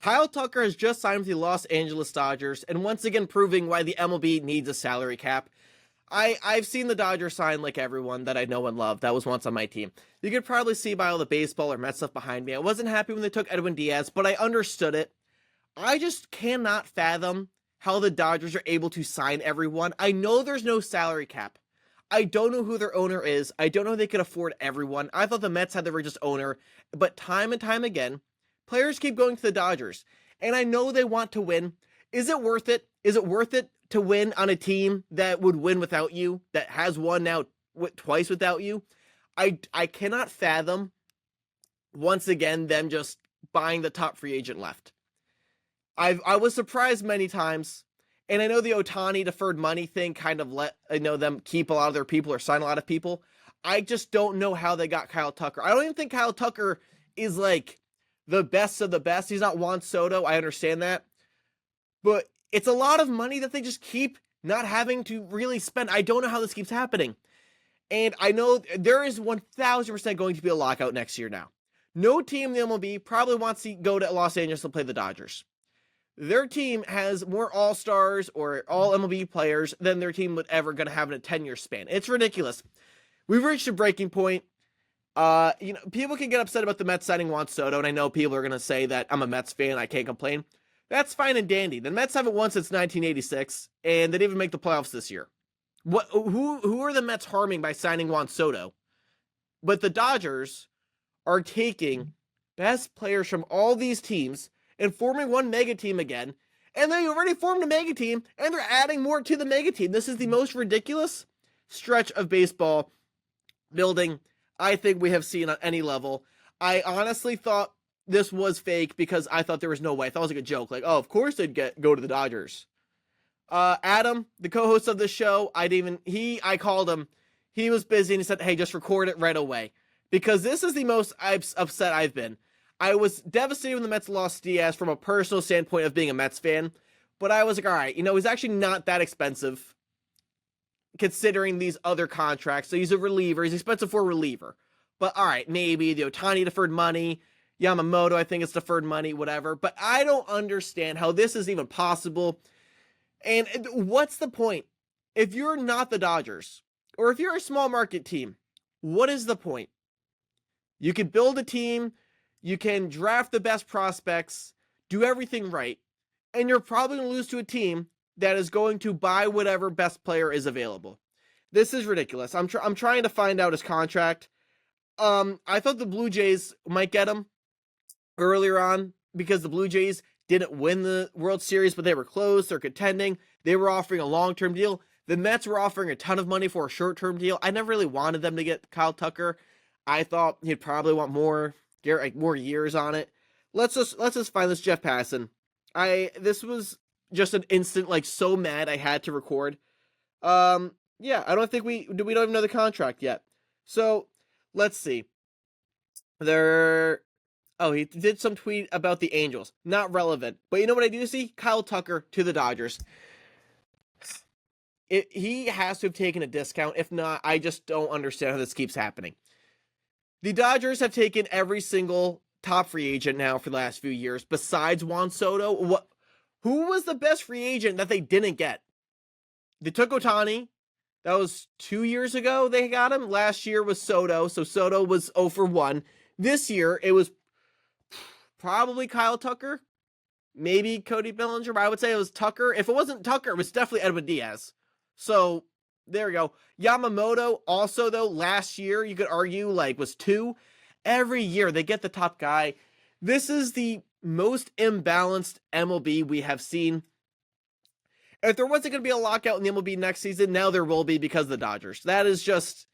Kyle Tucker has just signed with the Los Angeles Dodgers, and once again proving why the MLB needs a salary cap. I've seen the Dodgers sign like everyone that I know and love that was once on my team. You could probably see by all the baseball or Met stuff behind me. I wasn't happy when they took Edwin Diaz, but I understood it. I just cannot fathom how the Dodgers are able to sign everyone. I know there's no salary cap. I don't know who their owner is. I don't know if they could afford everyone. I thought the Mets had the richest owner, but time and time again, players keep going to the Dodgers. And I know they want to win. Is it worth it? Is it worth it to win on a team that would win without you, that has won now twice without you? I cannot fathom, once again, them just buying the top free agent left. I was surprised many times, and I know the Ohtani deferred money thing kind of let them keep a lot of their people or sign a lot of people. I just don't know how they got Kyle Tucker. I don't even think Kyle Tucker is like the best of the best. He's not Juan Soto. I understand that. But it's a lot of money that they just keep not having to really spend. I don't know how this keeps happening. And I know there is 1,000% going to be a lockout next year now. No team in the MLB probably wants to go to Los Angeles to play the Dodgers. Their team has more all-stars or all MLB players than their team would ever going to have in a 10-year span. It's ridiculous. We've reached a breaking point. People can get upset about the Mets signing Juan Soto, and I know people are going to say that I'm a Mets fan, I can't complain. That's fine and dandy. The Mets haven't won since 1986, and they didn't even make the playoffs this year. Who are the Mets harming by signing Juan Soto? But the Dodgers are taking best players from all these teams and forming one mega team again, and they already formed a mega team, and they're adding more to the mega team. This is the most ridiculous stretch of baseball building I think we have seen on any level. I honestly thought this was fake because I thought there was no way. I thought it was like a joke. Like, oh, of course they'd go to the Dodgers. Adam, the co-host of this show, I called him. He was busy and he said, hey, just record it right away. Because this is the most upset I've been. I was devastated when the Mets lost Diaz from a personal standpoint of being a Mets fan. But I was like, all right, he's actually not that expensive considering these other contracts. So he's a reliever. He's expensive for a reliever. But all right, maybe the Ohtani deferred money. Yamamoto, I think it's deferred money, whatever. But I don't understand how this is even possible. And what's the point? If you're not the Dodgers, or if you're a small market team, what is the point? You can build a team, you can draft the best prospects, do everything right, and you're probably going to lose to a team that is going to buy whatever best player is available. This is ridiculous. I'm trying to find out his contract. I thought the Blue Jays might get him earlier on because the Blue Jays didn't win the World Series, but they were close. They're contending. They were offering a long-term deal. The Mets were offering a ton of money for a short-term deal. I never really wanted them to get Kyle Tucker. I thought he'd probably want more years on it. Let's just find this Jeff Passan. This was just an instant, so mad I had to record. I don't think we don't even know the contract yet. So let's see. He did some tweet about the Angels. Not relevant. But you know what I do see? Kyle Tucker to the Dodgers. He has to have taken a discount. If not, I just don't understand how this keeps happening. The Dodgers have taken every single top free agent now for the last few years, besides Juan Soto. Who was the best free agent that they didn't get? They took Ohtani. That was 2 years ago they got him. Last year was Soto, so Soto was 0 for 1. This year, it was probably Kyle Tucker, maybe Cody Bellinger, but I would say it was Tucker. If it wasn't Tucker, it was definitely Edwin Diaz. So there we go. Yamamoto also, though, last year, you could argue, was 2. Every year, they get the top guy. This is the most imbalanced MLB we have seen. If there wasn't going to be a lockout in the MLB next season, now there will be because of the Dodgers. That is just,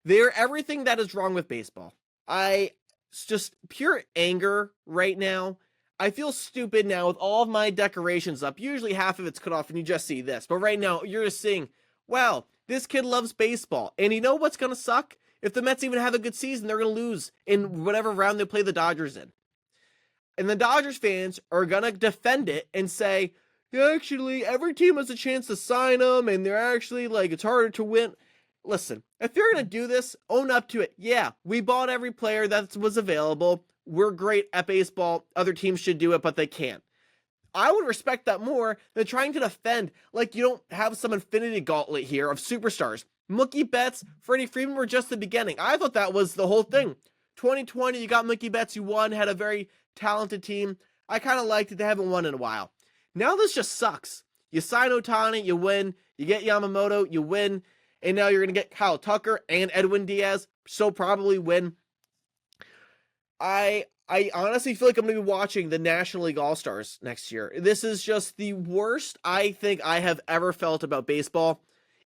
they're everything that is wrong with baseball. It's just pure anger right now. I feel stupid now with all of my decorations up. Usually half of it's cut off and you just see this. But right now, you're just seeing, wow, this kid loves baseball. And you know what's going to suck? If the Mets even have a good season, they're going to lose in whatever round they play the Dodgers in. And the Dodgers fans are going to defend it and say, actually, every team has a chance to sign them, and they're actually, it's harder to win. Listen, if you're going to do this, own up to it. Yeah, we bought every player that was available. we're great at baseball, other teams should do it, but they can't. I would respect that more than trying to defend like you don't have some infinity gauntlet here of superstars. Mookie Betts, Freddie Freeman were just the beginning. I thought that was the whole thing. 2020, you got Mookie Betts, you won, had a very talented team. I kind of liked it. They haven't won in a while. Now this just sucks. You sign Ohtani, you win. You get Yamamoto, you win. And now you're going to get Kyle Tucker and Edwin Diaz, so probably win. I honestly feel like I'm going to be watching the National League All-Stars next year. This is just the worst I think I have ever felt about baseball.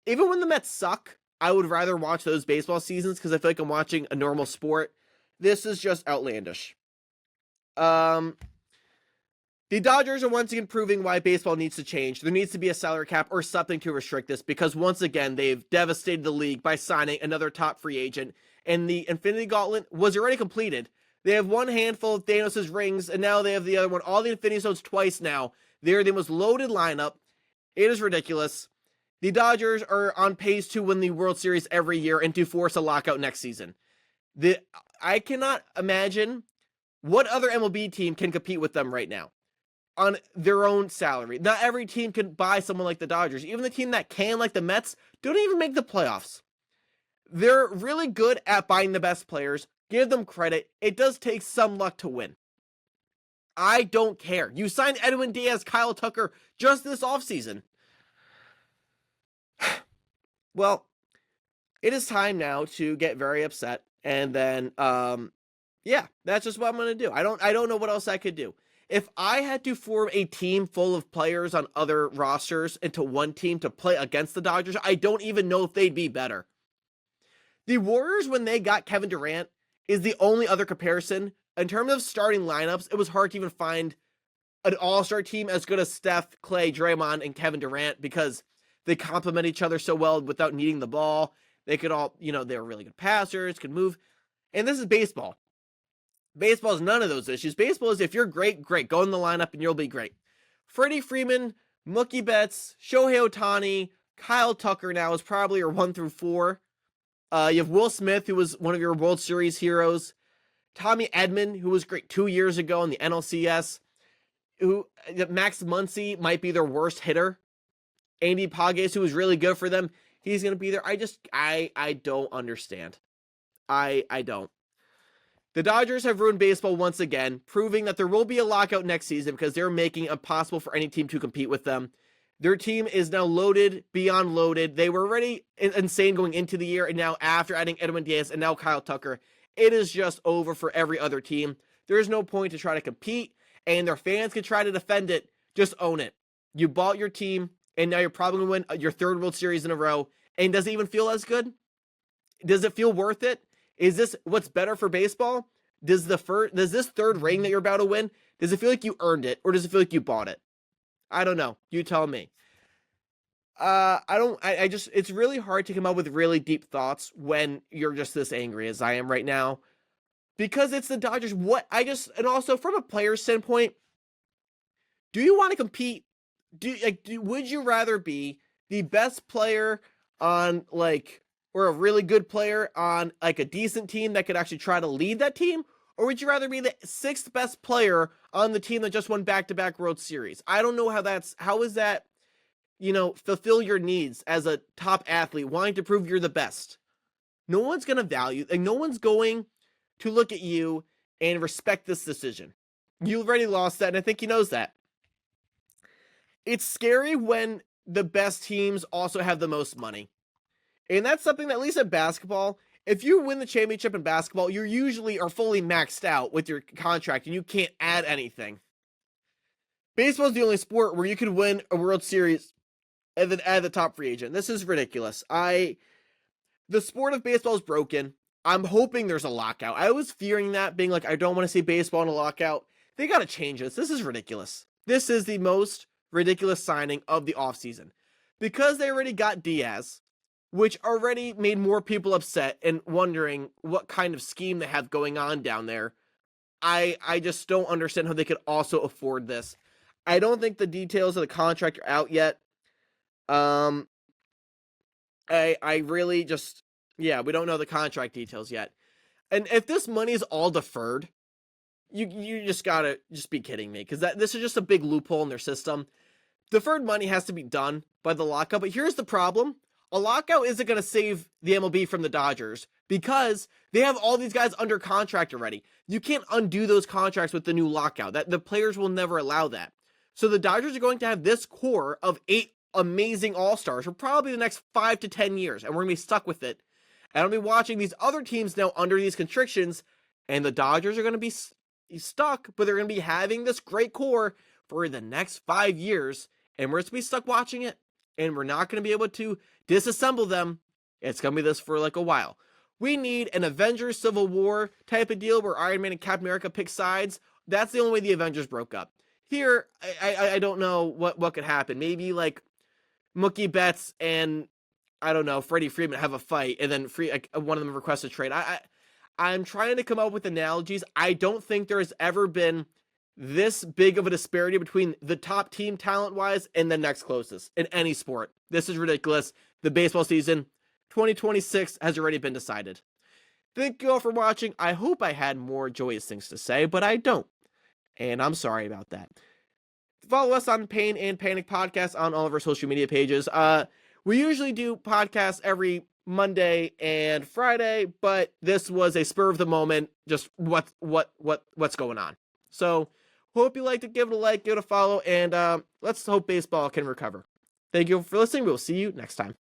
Even when the Mets suck, I would rather watch those baseball seasons because I feel like I'm watching a normal sport. This is just outlandish. The Dodgers are once again proving why baseball needs to change. There needs to be a salary cap or something to restrict this because once again, they've devastated the league by signing another top free agent. And the Infinity Gauntlet was already completed. They have one handful of Thanos' rings, and now they have the other one. All the Infinity Stones twice now. They're the most loaded lineup. It is ridiculous. The Dodgers are on pace to win the World Series every year and to force a lockout next season. I cannot imagine what other MLB team can compete with them right now on their own salary. Not every team can buy someone like the Dodgers. Even the team that can, like the Mets, don't even make the playoffs. They're really good at buying the best players. Give them credit. It does take some luck to win. I don't care. You signed Edwin Diaz, Kyle Tucker just this offseason. Well, it is time now to get very upset. And then, yeah, that's just what I'm going to do. I don't know what else I could do. If I had to form a team full of players on other rosters into one team to play against the Dodgers, I don't even know if they'd be better. The Warriors, when they got Kevin Durant, is the only other comparison. In terms of starting lineups, it was hard to even find an all-star team as good as Steph, Clay, Draymond, and Kevin Durant because they complement each other so well without needing the ball. They could all, they were really good passers, could move. And this is baseball. Baseball is none of those issues. Baseball is if you're great, great. Go in the lineup and you'll be great. Freddie Freeman, Mookie Betts, Shohei Ohtani, Kyle Tucker now is probably your 1 through 4. You have Will Smith, who was one of your World Series heroes. Tommy Edman, who was great 2 years ago in the NLCS. Max Muncy might be their worst hitter. Andy Pages, who was really good for them. He's going to be there. I don't understand. I don't. The Dodgers have ruined baseball once again, proving that there will be a lockout next season because they're making it impossible for any team to compete with them. Their team is now loaded beyond loaded. They were already insane going into the year, and now after adding Edwin Diaz and now Kyle Tucker, it is just over for every other team. There is no point to try to compete, and their fans can try to defend it. Just own it. You bought your team, and now you're probably going to win your third World Series in a row. And does it even feel as good? Does it feel worth it? Is this what's better for baseball? Does this third ring that you're about to win, does it feel like you earned it, or does it feel like you bought it? I don't know. You tell me. It's really hard to come up with really deep thoughts when you're just this angry as I am right now. Because it's the Dodgers. And also from a player standpoint, do you want to compete? Would you rather be the best player on or a really good player on a decent team that could actually try to lead that team? Or would you rather be the 6th best player on the team that just won back-to-back World Series? I don't know how is that, fulfill your needs as a top athlete, wanting to prove you're the best. No one's going to value, no one's going to look at you and respect this decision. You already lost that, and I think he knows that. It's scary when the best teams also have the most money. And that's something that, at least in basketball, if you win the championship in basketball, you usually are fully maxed out with your contract and you can't add anything. Baseball is the only sport where you can win a World Series and then add the top free agent. This is ridiculous. The sport of baseball is broken. I'm hoping there's a lockout. I was fearing that, being like, I don't want to see baseball in a lockout. They got to change this. This is ridiculous. This is the most ridiculous signing of the offseason. Because they already got Diaz, which already made more people upset and wondering what kind of scheme they have going on down there. I just don't understand how they could also afford this. I don't think the details of the contract are out yet. I really just, we don't know the contract details yet. And if this money is all deferred, You just gotta just be kidding me, because this is just a big loophole in their system. Deferred money has to be done by the lockout, but here's the problem. A lockout isn't going to save the MLB from the Dodgers because they have all these guys under contract already. You can't undo those contracts with the new lockout. That the players will never allow that. So the Dodgers are going to have this core of 8 amazing all-stars for probably the next 5 to 10 years, and we're going to be stuck with it. And I'll be watching these other teams now under these constrictions, and the Dodgers are going to be stuck, but they're going to be having this great core for the next 5 years, and we're just going to be stuck watching it, and we're not going to be able to disassemble them. It's going to be this for like a while. We need an Avengers Civil War type of deal where Iron Man and Captain America pick sides. That's the only way the Avengers broke up. Here, I don't know what could happen. Maybe like Mookie Betts and, I don't know, Freddie Freeman have a fight, and then one of them requests a trade. I'm trying to come up with analogies. I don't think there has ever been this big of a disparity between the top team talent-wise and the next closest in any sport. This is ridiculous. The baseball season 2026 has already been decided. Thank you all for watching. I hope I had more joyous things to say, but I don't. And I'm sorry about that. Follow us on Pain and Panic Podcast on all of our social media pages. We usually do podcasts every Monday and Friday, but this was a spur of the moment, just what's going on. So hope you liked it. Give it a like, give it a follow, and let's hope baseball can recover. Thank you for listening. We'll see you next time.